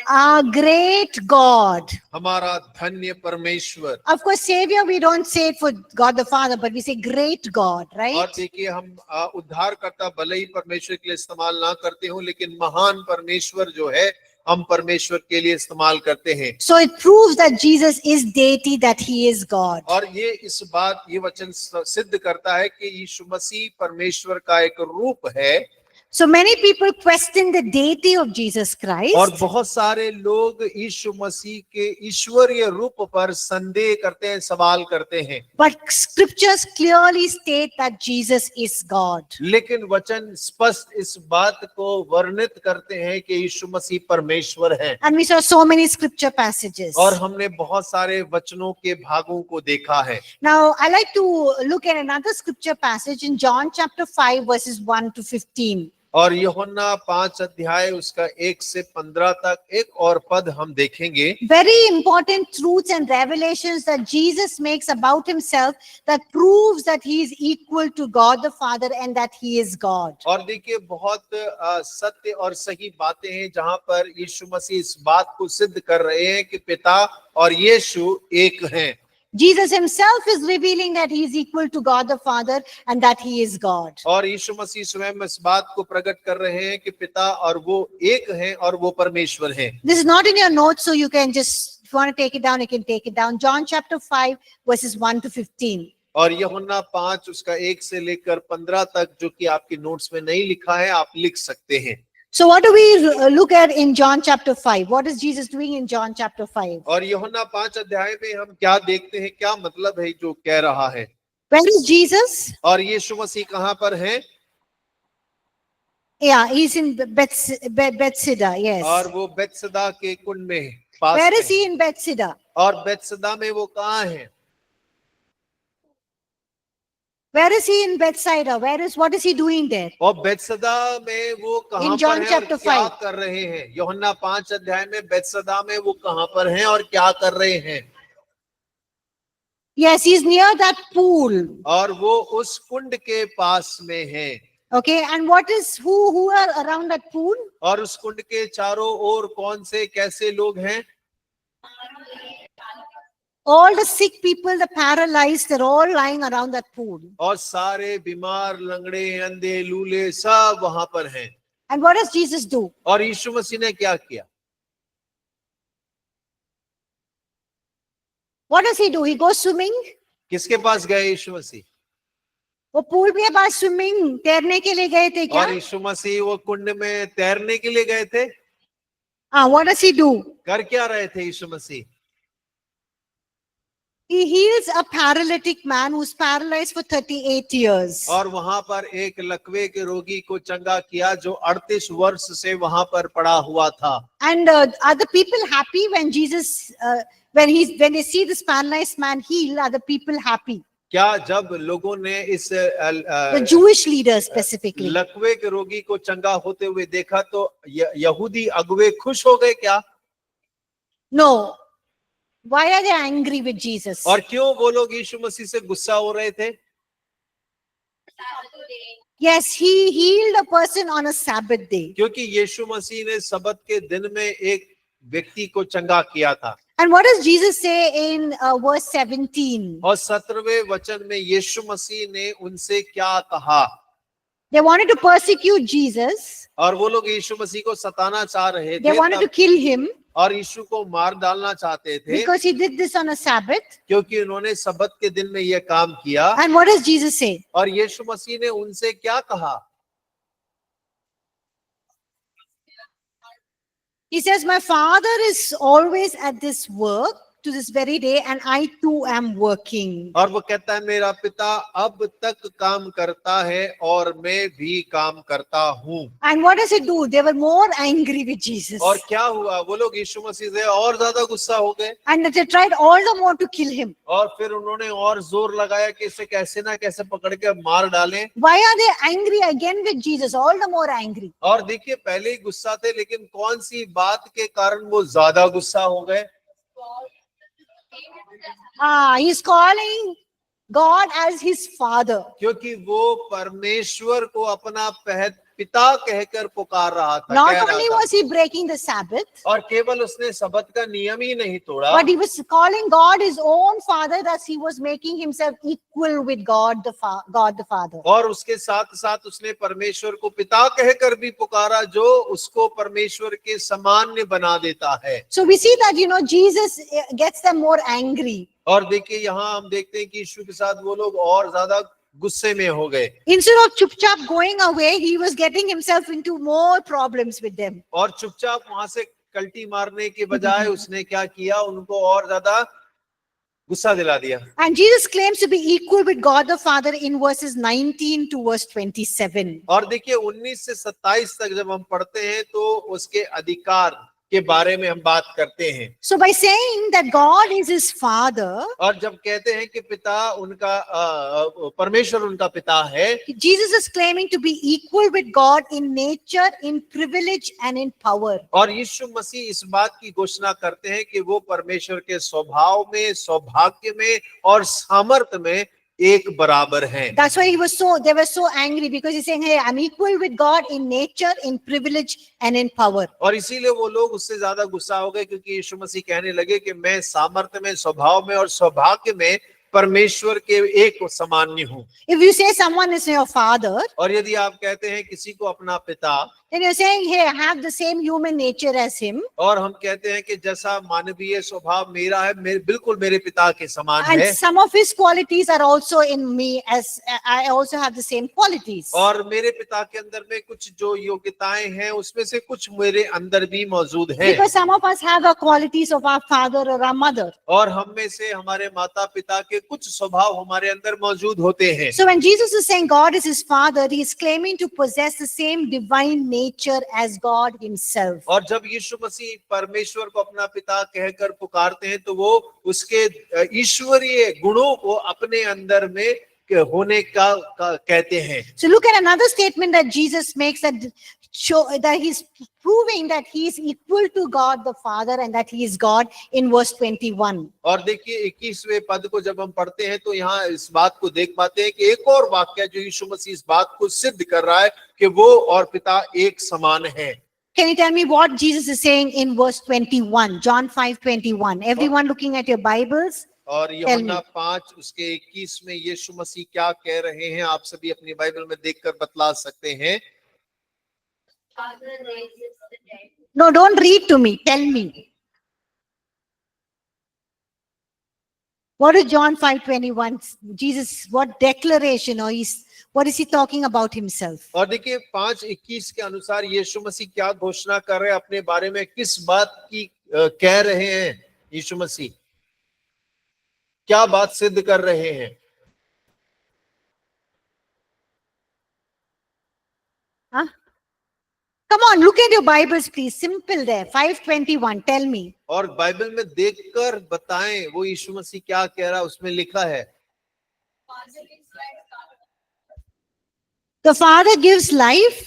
Our great God. हमारा धन्य परमेश्वर। Of course, Savior, we don't say it for God the Father, but we say great God, और right? देखिए हम उद्धारकर्ता भले ही परमेश्वर के लिए इस्तेमाल ना करते हो, लेकिन महान परमेश्वर जो है हम परमेश्वर के लिए इस्तेमाल करते हैं। So it proves that Jesus is deity, that he is God. और ये वचन सिद्ध करता है कि यीशु मसीह परमेश्वर का एक रूप है। So many people question the deity of Jesus और Christ, बहुत सारे लोग यीशु मसीह के ईश्वरीय रूप पर संदेह करते हैं, सवाल करते हैं। but scriptures clearly state that Jesus is God. लेकिन वचन स्पष्ट इस बात को वर्णित करते हैं कि यीशु मसीह परमेश्वर है। And we saw so many scripture passages. और हमने बहुत सारे वचनों के भागों को देखा है। Now, I like to look at another scripture passage in John chapter 5, verses 1 to 15. और यूहन्ना 5 अध्याय उसका 1 से 15 तक एक और पद हम देखेंगे। Very important truths and revelations that Jesus makes about himself that proves that he is equal to God the Father and that he is God. और देखिए बहुत सत्य और सही बातें हैं जहां पर यीशु मसीह इस बात को सिद्ध कर रहे हैं कि पिता और यीशु एक हैं। Jesus himself is revealing that he is equal to God the Father and that he is God. और यीशु मसीह स्वयं इस बात को प्रकट कर रहे हैं कि पिता और वो एक हैं और वो परमेश्वर हैं। This is not in your notes, so you can just, if you want to take it down, you can take it down. John chapter 5, verses 1 to 15. और यूहन्ना 5 उसका 1 से लेकर 15 तक, जो कि आपके नोट्स में नहीं लिखा है, आप लिख सकते हैं। So what do we look at in John chapter 5? What is Jesus doing in John chapter 5? और यूहन्ना 5 अध्याय में हम क्या देखते हैं, क्या मतलब है जो कह रहा है? Where is Jesus? और यीशु मसीह कहां पर है? Yeah, he's in Bethsaida, yes. और वो बेतसदा के कुंड में पास Where में। is he in Bethsaida? और बेतसदा में वो कहाँ है? Where is he in Bethsaida? What is he doing there? और बेतसदा में वो कहां In John पर है और chapter क्या 5. कर रहे हैं? यूहन्ना 5 अध्याय में बेतसदा में वो कहां पर हैं और क्या कर रहे हैं? Yes, he's near that pool. और वो उस कुंड के पास में है। Okay, and who are around that pool? और उस कुंड के चारों ओर कौन से कैसे लोग हैं? All the sick people, the paralyzed, they're all lying around that pool. और सारे बीमार, लंगड़े, अंधे, लूले सब वहां पर हैं। And what does Jesus do? और यीशु मसीह ने क्या किया? What does he do? He goes swimming. किसके पास गए यीशु मसीह? वो पूल के पास स्विमिंग तैरने के लिए गए थे क्या? और यीशु मसीह वो कुंड में तैरने के लिए गए थे। What does he do? कर क्या रहे थे यीशु मसीह? He heals a paralytic man who's paralyzed for 38 years. और वहां पर एक लकवे के रोगी को चंगा किया जो 38 वर्ष से वहां पर पड़ा हुआ था। And are the people happy when Jesus, when they see this paralyzed man healed? Are the people happy? क्या जब लोगों ने इस The Jewish leaders specifically. लकवे के रोगी को चंगा होते हुए देखा तो यहूदी अगुवे खुश हो गए क्या? No. Why are they angry with Jesus? और क्यों वो लोग यीशु मसीह से गुस्सा हो रहे थे? Yes, he healed a person on a Sabbath day. क्योंकि यीशु मसीह ने सबत के दिन में एक व्यक्ति को चंगा किया था। And what does Jesus say in verse 17? और 17वें वचन में यीशु मसीह ने उनसे क्या कहा? They wanted to persecute Jesus. और वो लोग यीशु मसीह को सताना चाह रहे They थे wanted to kill him और यीशु को मार डालना चाहते थे because he did this on a Sabbath. क्योंकि उन्होंने सबत के दिन में यह काम किया। And what does Jesus say? और यीशु मसीह ने उनसे क्या कहा? He says, my Father is always at this work to this very day, and I too am working. और वो कहता है मेरा पिता अब तक काम करता है और मैं भी काम करता हूँ। And what does it do? They were more angry with Jesus. और क्या हुआ? वो लोग यीशु मसीह से और ज्यादा गुस्सा हो गए And they tried all the more to kill him. और फिर उन्होंने और जोर लगाया कि इसे कैसे ना कैसे पकड़ के मार डालें। Why are they angry again with Jesus? All the more angry. और देखिए पहले ही गुस्सा थे, लेकिन कौन सी बात के कारण वो ज्यादा गुस्सा हो गए? He's calling God as his father. क्योंकि वो परमेश्वर को अपना पिता कहकर पुकार रहा था, Not कह रहा only था। was he breaking the Sabbath, और केवल उसने सबत का नियम ही नहीं तोड़ा, but he was calling God his own Father, thus he was making himself equal with God the Father. और उसके साथ साथ उसने परमेश्वर को पिता कहकर भी पुकारा, जो उसको परमेश्वर के समान बना देता है। So we see that, Jesus gets them more angry. और देखिए यहाँ हम देखते हैं कि यीशु के साथ वो लोग और ज्यादा गुस्से में हो गए, Instead of chupchap going away, he was getting himself into more problems with them. और चुपचाप वहां से कल्टी मारने के बजाय उसने क्या किया, उनको और ज्यादा गुस्सा दिला दिया। And Jesus claims to be equal with God the Father in verses 19 to verse 27. और देखिए 19 से 27 तक जब हम पढ़ते हैं तो उसके अधिकार के बारे में हम बात करते हैं। So by saying that God is his Father, और जब कहते हैं कि पिता उनका परमेश्वर उनका पिता है, Jesus is claiming to be equal with God in nature, in privilege and in power. और यीशु मसीह इस बात की घोषणा करते हैं कि वो परमेश्वर के स्वभाव में, सौभाग्य में और सामर्थ्य में एक बराबर हैं। That's why they were so angry, because he's saying, hey, I'm equal with God in nature, in privilege and in power. और इसीलिए वो लोग उससे ज्यादा गुस्सा हो गए, क्योंकि यीशु मसीह कहने लगे कि मैं सामर्थ्य में, स्वभाव में और सौभाग्य में परमेश्वर के एक सामान्य हूँ। If you say someone is your father, और यदि आप कहते हैं किसी को अपना पिता, then you're saying, hey, I have the same human nature as him. और हम कहते हैं कि जैसा मानवीय स्वभाव मेरा है, बिल्कुल मेरे पिता के समान And है, some of his qualities are also in me, as I also have the same qualities. और मेरे पिता के अंदर में कुछ जो योग्यताएं हैं उसमें से कुछ मेरे अंदर भी मौजूद है। Because some of us have the qualities of our father or our mother. और हम में से हमारे माता पिता के कुछ स्वभाव हमारे अंदर मौजूद होते हैं। So when Jesus is saying God is his father, he is claiming to possess the same divine nature as God himself. और जब यीशु मसीह परमेश्वर को अपना पिता कहकर पुकारते हैं तो वो उसके ईश्वरीय गुणों को अपने अंदर में होने का कहते हैं। So look at another statement that Jesus makes, that he's proving that he is equal to God the Father and that he is God in verse 21. और देखिए 21वें पद को जब हम पढ़ते हैं तो यहाँ इस बात को देख पाते हैं कि एक और वाक्य जो यीशु मसीह इस बात को सिद्ध कर रहा है कि वो और पिता एक समान है। Can you tell me what Jesus is saying in verse 21, John 5:21? Everyone looking at your Bibles. और यूहन्ना 5 उसके 21 में यीशु मसीह क्या कह रहे हैं, आप सभी अपनी बाइबल में देखकर बतला सकते हैं। No, don't read to me. Tell me. What is John 5:21? Jesus, what declaration, or what is he talking about himself? और देखिए 5:21 के अनुसार यीशु मसीह क्या घोषणा कर रहे हैं अपने बारे में, किस बात की कह रहे हैं, यीशु मसीह क्या बात सिद्ध कर रहे हैं। Huh? Come on, look at your Bibles, please. Simple there. 5:21. Tell me. और बाइबल में देखकर बताएं वो यीशु मसीह क्या कह रहा है। उसमें लिखा है, The Father gives life,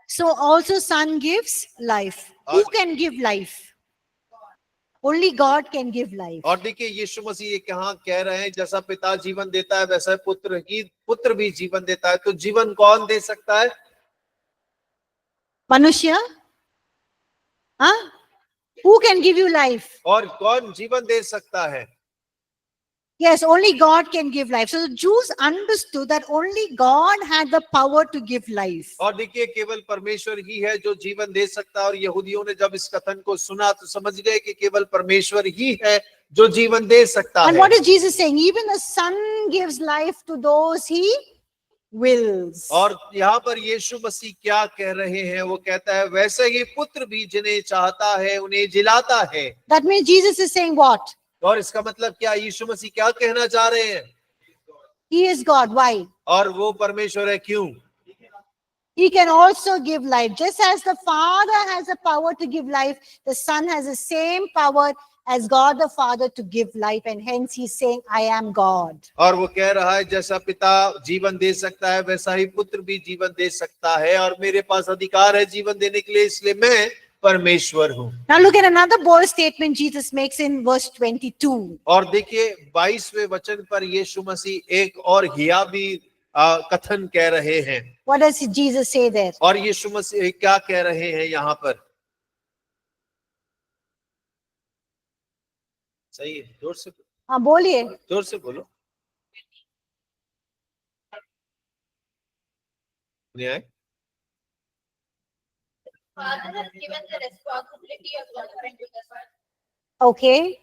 so also Son gives life. Who can give life? Only God can give life. और देखिए यीशु मसीह ये कहाँ कह रहे हैं, जैसा पिता जीवन देता है वैसा पुत्र भी जीवन देता है। तो जीवन कौन दे सकता है? Manusya? Huh? Who can give you life? और कौन जीवन दे सकता है? Yes, only God can give life. So the Jews understood that only God had the power to give life. और देखिए केवल परमेश्वर ही है जो जीवन दे सकता है। और यहूदियों ने जब इस कथन को सुना तो समझ गए कि केवल परमेश्वर ही है जो जीवन दे सकता And है। what is Jesus saying? Even the Son gives life to those he wills. और यहाँ पर यीशु मसीह क्या कह रहे हैं, वो कहता है वैसे ही पुत्र भी जिन्हें चाहता है उन्हें जिलाता है। That means Jesus is saying what? और इसका मतलब क्या, यीशु मसीह क्या कहना चाह रहे हैं? He is God. Why? और वो परमेश्वर है, क्यों? He can also give life. Just as the Father has the power to give life, the Son has the same power as God the Father to give life, and hence he's saying, I am God. और वो कह रहा है जैसा पिता जीवन दे सकता है वैसा ही पुत्र भी जीवन दे सकता है, और मेरे पास अधिकार है जीवन देने के लिए, इसलिए मैं परमेश्वर हूँ। Now look at another bold statement Jesus makes in verse 22. और देखिए 22वें वचन पर यीशु मसीह एक और हिया भी कथन कह रहे हैं। What does Jesus say there? और यीशु मसीह क्या कह रहे हैं यहाँ पर? सही है, जोर से हाँ बोलिए। बोलो। नहीं आए? Father has given the responsibility of judgment to the Son. Okay.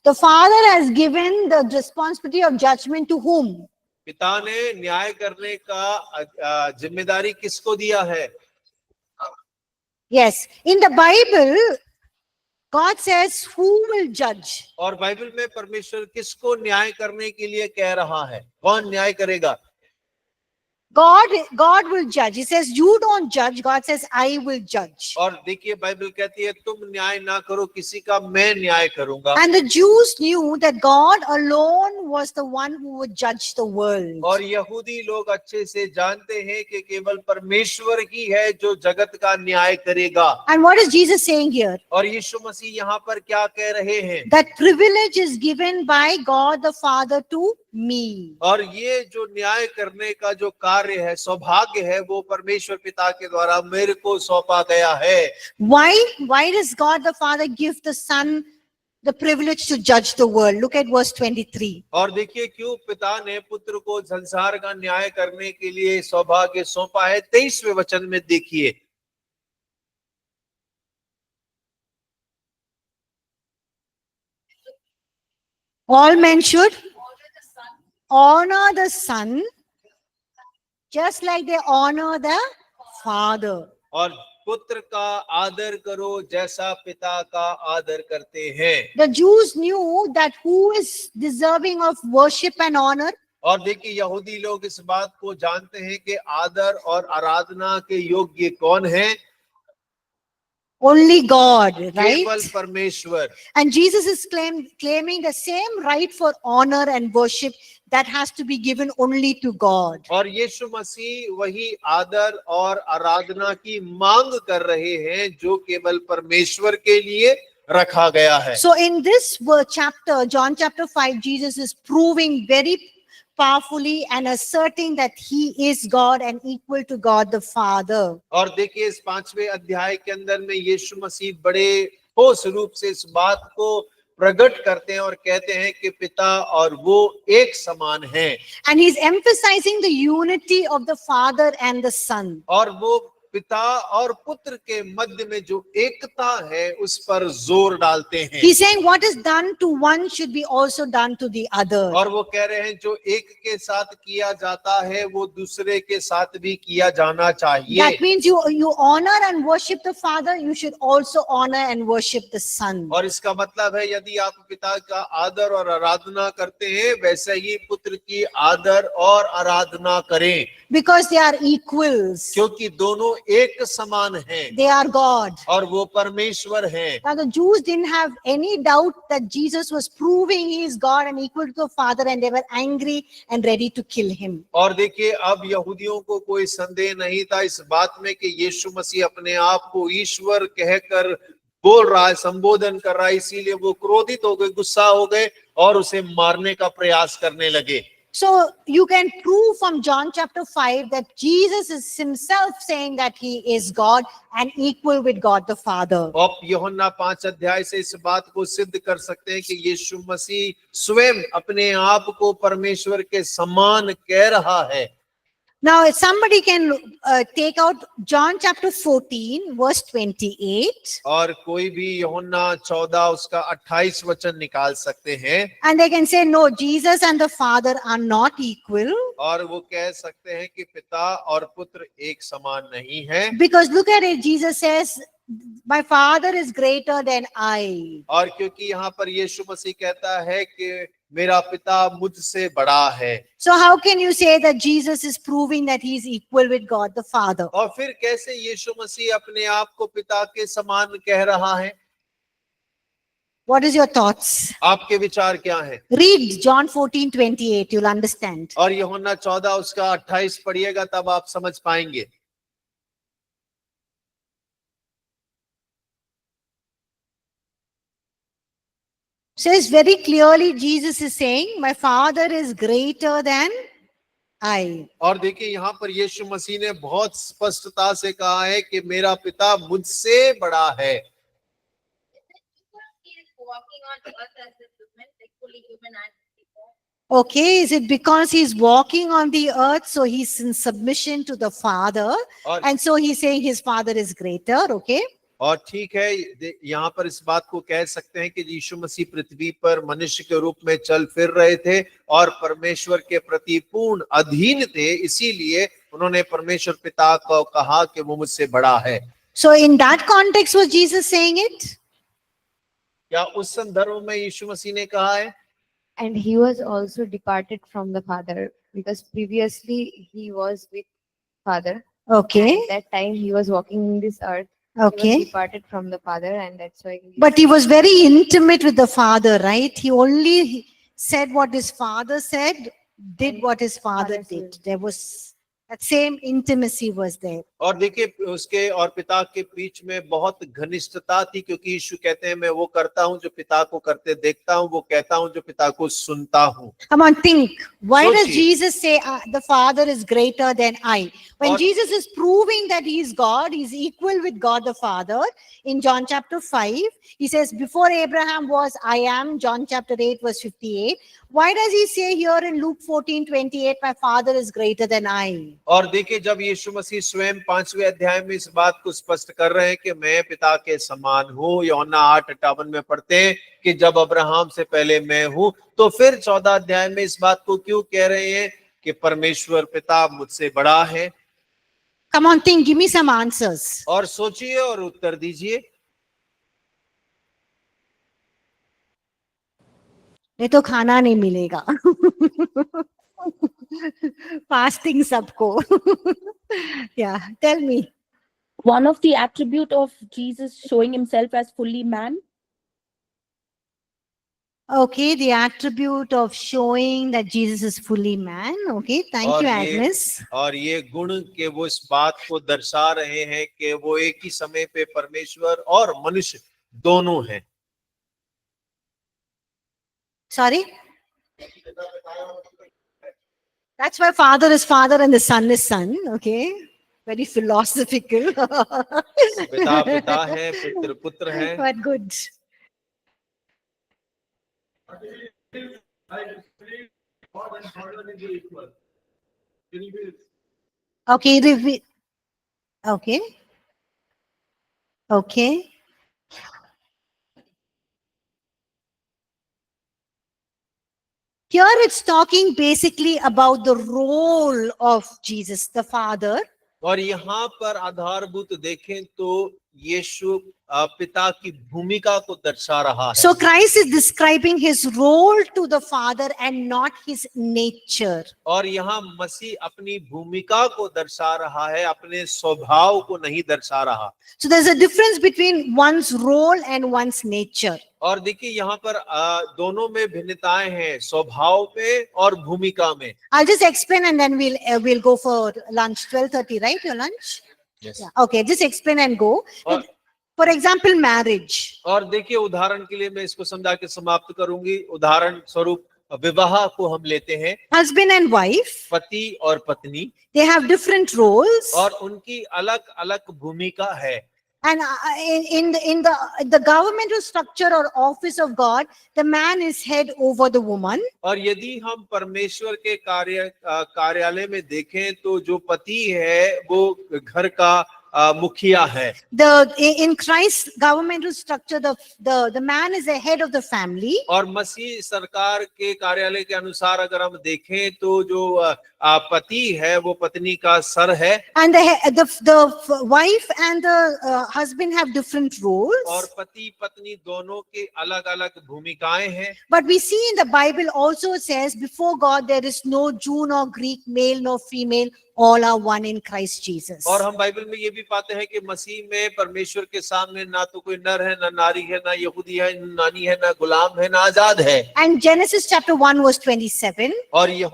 The Father has given the responsibility of judgment to whom? पिता ने न्याय करने का जिम्मेदारी किसको दिया है? Yes. In the Bible, God says, who will judge? और बाइबल में परमेश्वर किसको न्याय करने के लिए कह रहा है? कौन न्याय करेगा? God will judge. He says, you don't judge. God says, I will judge. और देखिए बाइबल कहती है तुम न्याय ना करो किसी का, मैं न्याय करूंगा। And the Jews knew that God alone was the one who would judge the world. और यहूदी लोग अच्छे से जानते हैं कि केवल परमेश्वर ही है जो जगत का न्याय करेगा। And what is Jesus saying here? और यीशु मसीह यहाँ पर क्या कह रहे हैं? That privilege is given by God the Father to me. और ये जो न्याय करने का जो कार्य है, सौभाग्य है, वो परमेश्वर पिता के द्वारा मेरे को सौंपा गया है। Why does God the Father give the Son the privilege to judge the world? Look at verse 23. और देखिए क्यों पिता ने पुत्र को संसार का न्याय करने के लिए सौभाग्य सौंपा है। 23वें वचन में देखिए, All men should honor the Son just like they honor the Father. और पुत्र का आदर करो जैसा पिता का आदर करते हैं। The Jews knew that who is deserving of worship and honor? और देखिए यहूदी लोग इस बात को जानते हैं कि आदर और आराधना के योग्य कौन है? Only God, right? केवल परमेश्वर। And Jesus is claiming the same right for honor and worship that has to be given only to God. और यीशु मसीह वही आदर और आराधना की मांग कर रहे हैं जो केवल परमेश्वर के लिए रखा गया है। So in this chapter, John chapter 5, Jesus is proving very powerfully and asserting that he is God and equal to God the Father. और देखिए इस 5वें अध्याय के अंदर में यीशु मसीह बड़े ठोस रूप से इस बात को प्रकट करते हैं और कहते हैं कि पिता और वो एक समान हैं। And he's emphasizing the unity of the Father and the Son. और वो पिता और पुत्र के मध्य में जो एकता है उस पर जोर डालते हैं। He's saying what is done to one should be also done to the other. और वो कह रहे हैं जो एक के साथ किया जाता है वो दूसरे के साथ भी किया जाना चाहिए। That means you honor and worship the Father, you should also honor and worship the Son. और इसका मतलब है यदि आप पिता का आदर और आराधना करते हैं वैसे ही पुत्र की आदर और आराधना करें। Because they are equals. क्योंकि दोनों एक समान हैं। They are God. और वो परमेश्वर हैं। Now the Jews didn't have any doubt that Jesus was proving he is God and equal to the Father, and they were angry and ready to kill him. और देखिए अब यहूदियों को कोई संदेह नहीं था इस बात में कि यीशु मसीह अपने आप को ईश्वर कहकर बोल रहा है, संबोधन कर रहा है, इसीलिए वो क्रोधित हो गए, गुस्सा हो गए और उसे मारने का प्रयास करने लगे। So you can prove from John chapter 5 that Jesus is himself saying that he is God and equal with God the Father. आप यूहन्ना 5 अध्याय से इस बात को सिद्ध कर सकते हैं कि यीशु मसीह स्वयं अपने आप को परमेश्वर के समान कह रहा है। Now if somebody can take out John chapter 14 verse 28 और कोई भी यूहन्ना 14 उसका 28 वचन निकाल सकते हैं and they can say no, Jesus and the Father are not equal. और वो कह सकते हैं कि पिता और पुत्र एक समान नहीं है। Because look at it, Jesus says, my Father is greater than I. और क्योंकि यहाँ पर यीशु मसीह कहता है कि मेरा पिता मुझसे बड़ा है। So how can you say that Jesus is proving that he is equal with God the Father? और फिर कैसे यीशु मसीह अपने आप को पिता के समान कह रहा है? What is your thoughts? आपके विचार क्या हैं? Read John 14:28, you'll understand. और यूहन्ना 14 उसका 28 पढ़िएगा तब आप समझ पाएंगे। says very clearly, Jesus is saying, my Father is greater than I. और देखिए यहाँ पर यीशु मसीह ने बहुत स्पष्टता से कहा है कि मेरा पिता मुझसे बड़ा है। He is walking on earth as a human, like fully human and divine. Okay, is it because he's walking on the earth, so he's in submission to the Father, और and so he's saying his Father is greater, okay? और ठीक है, यहाँ पर इस बात को कह सकते हैं कि यीशु मसीह पृथ्वी पर मनुष्य के रूप में चल फिर रहे थे और परमेश्वर के प्रति पूर्ण अधीन थे, इसीलिए उन्होंने परमेश्वर पिता को कहा कि वो मुझसे बड़ा है। So in that context was Jesus saying it? क्या उस संदर्भ में यीशु मसीह ने कहा है? And he was also departed from the Father, because previously he was with Father. Okay, At that time he was walking in this earth. He okay. was departed from the Father, and that's why. But he was very intimate with the Father, right? He only said what his Father said, did what his Father Father did. said. There was that same intimacy was there. और देखिए उसके और पिता के बीच में बहुत घनिष्ठता थी, क्योंकि यीशु कहते हैं मैं वो करता हूँ जो पिता को करते देखता हूँ, वो कहता हूँ जो पिता को सुनता हूँ। Come on, think. Why does सोचिए। Jesus say the Father is greater than I? When और- Jesus is proving that he is God, he's equal with God the Father. In John chapter 5, he says, before Abraham was, I am. John chapter 8, verse 58. Why does he say here in Luke 14:28, my Father is greater than I? और देखिए जब यीशु मसीह स्वयं 5वें अध्याय में इस बात को स्पष्ट कर रहे हैं कि मैं पिता के समान हूँ, यूहन्ना 8:58 में पढ़ते हैं कि जब अब्राहम से पहले मैं हूँ, तो फिर 14 अध्याय में इस बात को क्यों कह रहे हैं कि परमेश्वर पिता मुझसे बड़ा है? Come on, think. Give me some answers. और सोचिए और उत्तर दीजिए। नहीं तो खाना नहीं मिलेगा। फास्टिंग सबको। Yeah, tell me. One of the attribute of Jesus showing himself as fully man. Okay, the attribute of showing that Jesus is fully man. Okay, thank और you, ये- Agnes. और ये गुण के वो इस बात को दर्शा रहे हैं कि वो एक ही समय पे परमेश्वर और मनुष्य दोनों हैं। Sorry? That's why Father is Father and the Son is Son. Okay, very philosophical. पिता पिता है, पुत्र पुत्र है। But good. Okay, okay. Okay. Here it's talking basically about the role of Jesus, the Father. और यहाँ पर आधारभूत देखें तो यीशु पिता की भूमिका को दर्शा रहा है। So Christ is describing his role to the Father and not his nature. और यहाँ मसीह अपनी भूमिका को दर्शा रहा है, अपने स्वभाव को नहीं दर्शा रहा। So there's a difference between one's role and one's nature. और देखिए यहाँ पर दोनों में भिन्नताएं हैं, स्वभाव में और भूमिका में। I'll just explain and then we'll go for lunch. 12:30, right? Your lunch? Yes. Yeah. Okay, just explain and go. और- For example, marriage. और देखिए उदाहरण के लिए मैं इसको समझा के समाप्त करूंगी। उदाहरण स्वरूप विवाह को हम लेते हैं। Husband and wife, पति और पत्नी, they have different roles. और उनकी अलग अलग भूमिका है। And in the governmental structure or office of God, the man is head over the woman. और यदि हम परमेश्वर के कार्यालय में देखें तो जो पति है वो घर का मुखिया है। In Christ's governmental structure, the man is the head of the family. और मसीह सरकार के कार्यालय के अनुसार अगर हम देखें तो जो पति है वो पत्नी का सर है। And the wife and the husband have different roles. और पति पत्नी दोनों के अलग अलग भूमिकाएं हैं। But we see in the Bible also says, before God there is no Jew nor Greek, male nor female, all are one in Christ Jesus. और हम बाइबल में ये भी पाते हैं कि मसीह में परमेश्वर के सामने ना तो कोई नर है, ना नारी है, ना यहूदी है, ना नानी है, ना गुलाम है, ना आजाद है। And Genesis chapter 1 verse 27, और यह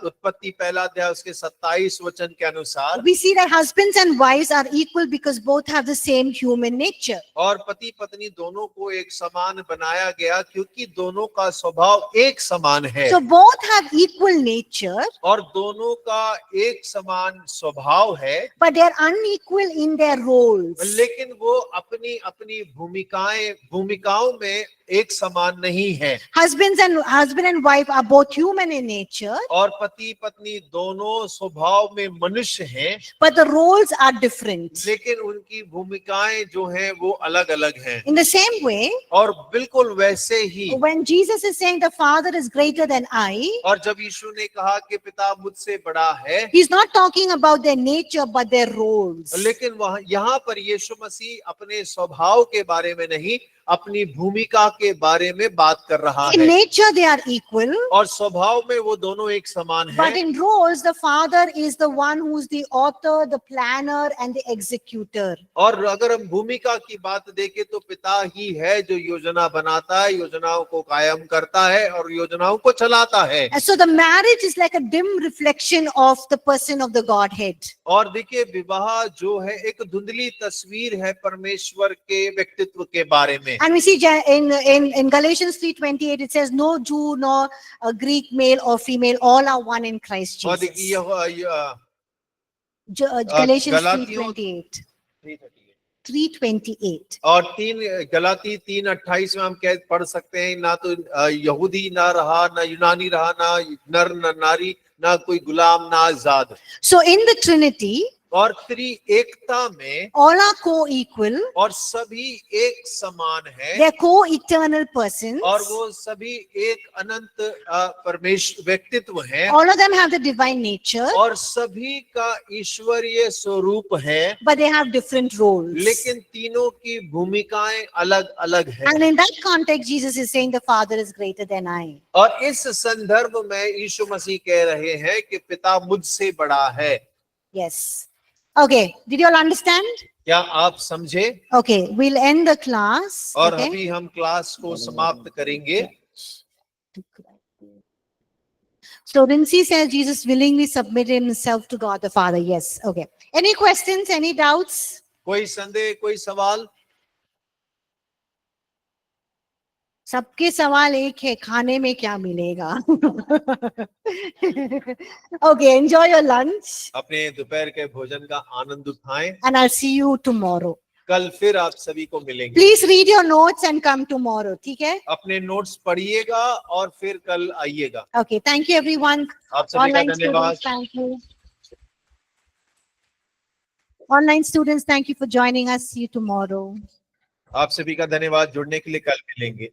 उत्पत्ति पहला अध्याय उसके 27 वचन के अनुसार we see that husbands and wives are equal because both have the same human nature. और पति पत्नी दोनों को एक समान बनाया गया क्योंकि दोनों का स्वभाव एक समान है So both have equal nature, और दोनों का एक समान स्वभाव है, but they are unequal in their roles. लेकिन वो अपनी अपनी भूमिकाओं में एक समान नहीं है। Husband and wife are both human in nature, और पति पत्नी दोनों स्वभाव में मनुष्य हैं, but the roles are different. लेकिन उनकी भूमिकाएं जो हैं वो अलग अलग हैं। In the same way, और बिल्कुल वैसे ही when Jesus is saying the Father is greater than I, और जब यीशु ने कहा कि पिता मुझसे बड़ा है, he's not talking about their nature but their roles. लेकिन वहां यहाँ पर यीशु मसीह अपने स्वभाव के बारे में नहीं, अपनी भूमिका के बारे में बात कर रहा In है। nature they are equal, और स्वभाव में वो दोनों एक समान but हैं, in roles the Father is the one who's the author, the planner and the executor. और अगर हम भूमिका की बात देखें तो पिता ही है जो योजना बनाता है, योजनाओं को कायम करता है और योजनाओं को चलाता है। And so the marriage is like a dim reflection of the person of the Godhead. और देखिए विवाह जो है एक धुंधली तस्वीर है परमेश्वर के व्यक्तित्व के बारे में। And we see in Galatians 3:28 it says no Jew nor a Greek male or female, all are one in Christ और Jesus. देखिए Galatians गलातियों 3:28. 3:28. और गलाती 3:28 में हम कह पढ़ सकते हैं, ना तो यहूदी ना रहा, ना यूनानी रहा, ना नर ना नारी, ना कोई गुलाम ना आजाद। So in the Trinity, और त्रिएकता में all are co-equal. और सभी एक समान है They're co-eternal persons. और वो सभी एक अनंत परमेश्वर व्यक्तित्व है All of them have the divine nature, और सभी का ईश्वरीय स्वरूप है, but they have different roles. लेकिन तीनों की भूमिकाएं अलग अलग है। And in that context, Jesus is saying the Father is greater than I. और इस संदर्भ में यीशु मसीह कह रहे हैं कि पिता मुझसे बड़ा है। Yes. Okay. Did you all understand? क्या आप समझे? Okay. We'll end the class. और Okay. अभी हम क्लास को समाप्त करेंगे। So Rincy says Jesus willingly submitted himself to God the Father. Yes. Okay. Any questions? Any doubts? कोई संदेह, कोई सवाल? सबके सवाल एक है, खाने में क्या मिलेगा? Okay. Enjoy your lunch, अपने दोपहर के भोजन का आनंद उठाएं। and I'll see you tomorrow. कल फिर आप सभी को मिलेंगे। Please read your notes and come tomorrow. ठीक है? अपने नोट्स पढ़िएगा और फिर कल आइएगा। Okay. Thank you, everyone. आप सभी का Online धन्यवाद। students, thank you. Online students, thank you for joining us. See you tomorrow. आप सभी का धन्यवाद, जुड़ने के लिए कल मिलेंगे।